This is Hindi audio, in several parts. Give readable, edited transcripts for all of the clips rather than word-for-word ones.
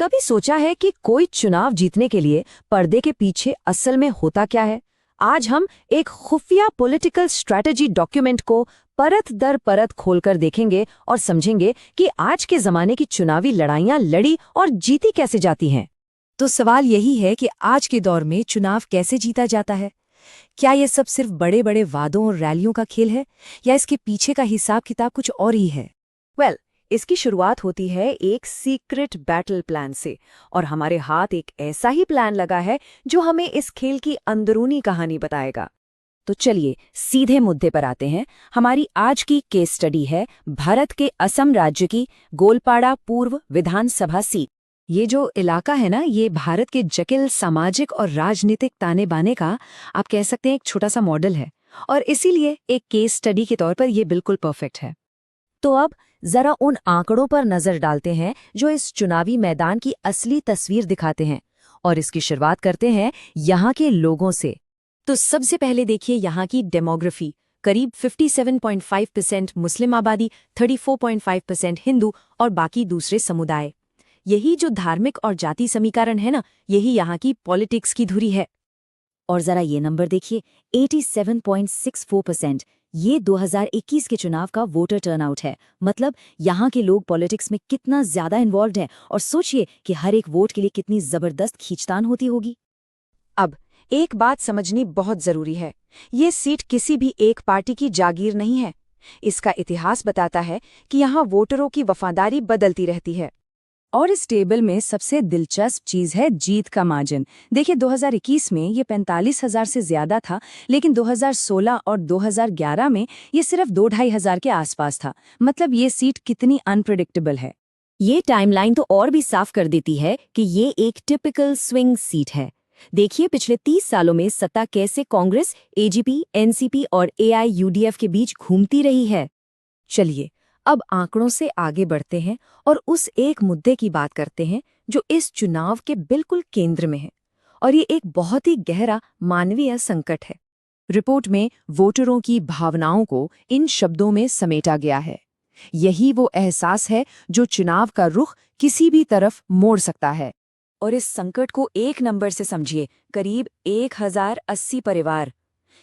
कभी सोचा है कि कोई चुनाव जीतने के लिए पर्दे के पीछे असल में होता क्या है? आज हम एक खुफिया पॉलिटिकल स्ट्रैटेजी डॉक्यूमेंट को परत दर परत खोलकर देखेंगे और समझेंगे कि आज के जमाने की चुनावी लड़ाइयां लड़ी और जीती कैसे जाती हैं। तो सवाल यही है कि आज के दौर में चुनाव कैसे जीता जाता है? क्या ये सब सिर्फ बड़े बड़े वादों और रैलियों का खेल है, या इसके पीछे का हिसाब किताब कुछ और ही है? इसकी शुरुआत होती है एक सीक्रेट बैटल प्लान से, और हमारे हाथ एक ऐसा ही प्लान लगा है जो हमें इस खेल की अंदरूनी कहानी बताएगा। तो चलिए सीधे मुद्दे पर आते हैं। हमारी आज की केस स्टडी है भारत के असम राज्य की गोलपाड़ा पूर्व विधानसभा सीट। ये जो इलाका है ना, ये भारत के जटिल सामाजिक और राजनीतिक ताने बाने का आप कह सकते हैं एक छोटा सा मॉडल है, और इसीलिए एक केस स्टडी के तौर पर ये बिल्कुल परफेक्ट है। तो अब जरा उन आंकड़ों पर नजर डालते हैं जो इस चुनावी मैदान की असली तस्वीर दिखाते हैं, और इसकी शुरुआत करते हैं यहाँ के लोगों से। तो सबसे पहले देखिए यहाँ की डेमोग्राफी। करीब 57.5% मुस्लिम आबादी, 34.5% हिंदू और बाकी दूसरे समुदाय। यही जो धार्मिक और जाति समीकरण है ना, यही यहाँ की पॉलिटिक्स की धुरी है। और जरा ये नंबर देखिए, 87.64%। ये 2021 के चुनाव का वोटर टर्नआउट है। मतलब यहाँ के लोग पॉलिटिक्स में कितना ज्यादा इन्वॉल्व हैं, और सोचिए कि हर एक वोट के लिए कितनी जबरदस्त खींचतान होती होगी। अब एक बात समझनी बहुत जरूरी है, ये सीट किसी भी एक पार्टी की जागीर नहीं है। इसका इतिहास बताता है कि यहाँ वोटरों की वफादारी बदलती रहती है। और इस टेबल में सबसे दिलचस्प चीज है जीत का मार्जिन। देखिए 2021 में ये 45,000 से ज्यादा था, लेकिन 2016 और 2011 में ये सिर्फ 2-2.5 हजार के आसपास था। मतलब ये सीट कितनी अनप्रेडिक्टेबल है। ये टाइमलाइन तो और भी साफ कर देती है कि ये एक टिपिकल स्विंग सीट है। देखिए पिछले 30 सालों में सत्ता कैसे कांग्रेस, एजीपी, एनसीपी और एआईयूडीएफ के बीच घूमती रही है। चलिए अब आंकड़ों से आगे बढ़ते हैं और उस एक मुद्दे की बात करते हैं जो इस चुनाव के बिल्कुल केंद्र में है, और ये एक बहुत ही गहरा मानवीय संकट है। रिपोर्ट में वोटरों की भावनाओं को इन शब्दों में समेटा गया है। यही वो एहसास है जो चुनाव का रुख किसी भी तरफ मोड़ सकता है। और इस संकट को एक नंबर से समझिए, करीब 1080 परिवार।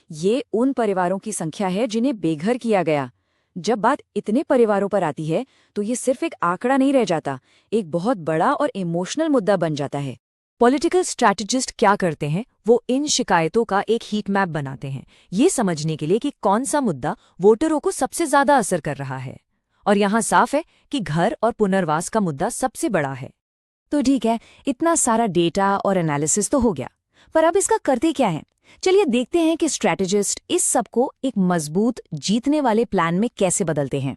ये उन परिवारों की संख्या है जिन्हें बेघर किया गया। जब बात इतने परिवारों पर आती है तो ये सिर्फ एक आंकड़ा नहीं रह जाता, एक बहुत बड़ा और इमोशनल मुद्दा बन जाता है। पॉलिटिकल स्ट्रैटेजिस्ट क्या करते हैं, वो इन शिकायतों का एक हीट मैप बनाते हैं, ये समझने के लिए कि कौन सा मुद्दा वोटरों को सबसे ज्यादा असर कर रहा है। और यहाँ साफ है कि घर और पुनर्वास का मुद्दा सबसे बड़ा है। तो ठीक है, इतना सारा डेटा और एनालिसिस तो हो गया, पर अब इसका करते क्या है? चलिए देखते हैं कि स्ट्रैटेजिस्ट इस सब को एक मजबूत जीतने वाले प्लान में कैसे बदलते हैं।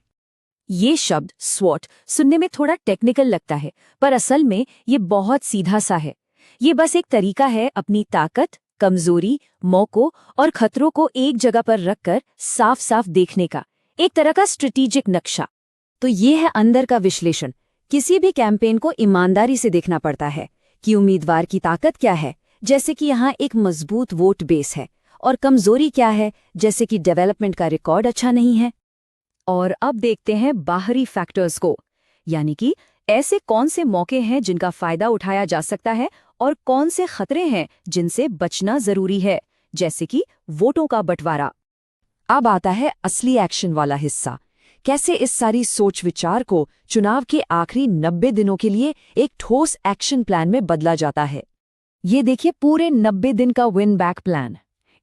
ये शब्द स्वॉट सुनने में थोड़ा टेक्निकल लगता है, पर असल में ये बहुत सीधा सा है। ये बस एक तरीका है अपनी ताकत, कमजोरी, मौकों और खतरों को एक जगह पर रखकर साफ साफ देखने का, एक तरह का स्ट्रेटेजिक नक्शा। तो ये है अंदर का विश्लेषण। किसी भी कैंपेन को ईमानदारी से देखना पड़ता है कि उम्मीदवार की ताकत क्या है, जैसे कि यहाँ एक मजबूत वोट बेस है, और कमजोरी क्या है, जैसे कि डेवलपमेंट का रिकॉर्ड अच्छा नहीं है। और अब देखते हैं बाहरी फैक्टर्स को, यानी कि ऐसे कौन से मौके हैं जिनका फायदा उठाया जा सकता है और कौन से खतरे हैं जिनसे बचना जरूरी है, जैसे कि वोटों का बंटवारा। अब आता है असली एक्शन वाला हिस्सा। कैसे इस सारी सोच विचार को चुनाव के आखिरी 90 दिनों के लिए एक ठोस एक्शन प्लान में बदला जाता है। ये देखिए पूरे 90 दिन का विन बैक प्लान।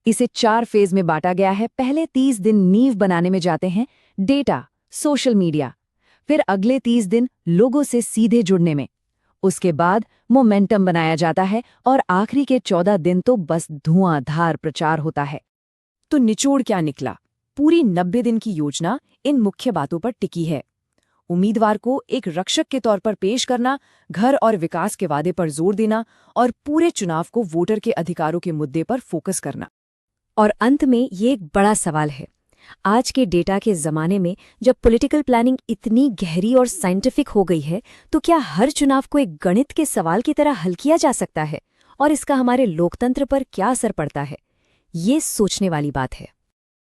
इसे 4 फेज में बांटा गया है। पहले 30 दिन नींव बनाने में जाते हैं, डेटा, सोशल मीडिया। फिर अगले 30 दिन लोगों से सीधे जुड़ने में। उसके बाद मोमेंटम बनाया जाता है, और आखिरी के 14 दिन तो बस धुआंधार प्रचार होता है। तो निचोड़ क्या निकला? पूरी 90 दिन की योजना इन मुख्य बातों पर टिकी है। उम्मीदवार को एक रक्षक के तौर पर पेश करना, घर और विकास के वादे पर जोर देना, और पूरे चुनाव को वोटर के अधिकारों के मुद्दे पर फोकस करना। और अंत में ये एक बड़ा सवाल है, आज के डेटा के जमाने में जब पॉलिटिकल प्लानिंग इतनी गहरी और साइंटिफिक हो गई है, तो क्या हर चुनाव को एक गणित के सवाल की तरह हल किया जा सकता है? और इसका हमारे लोकतंत्र पर क्या असर पड़ता है? ये सोचने वाली बात है।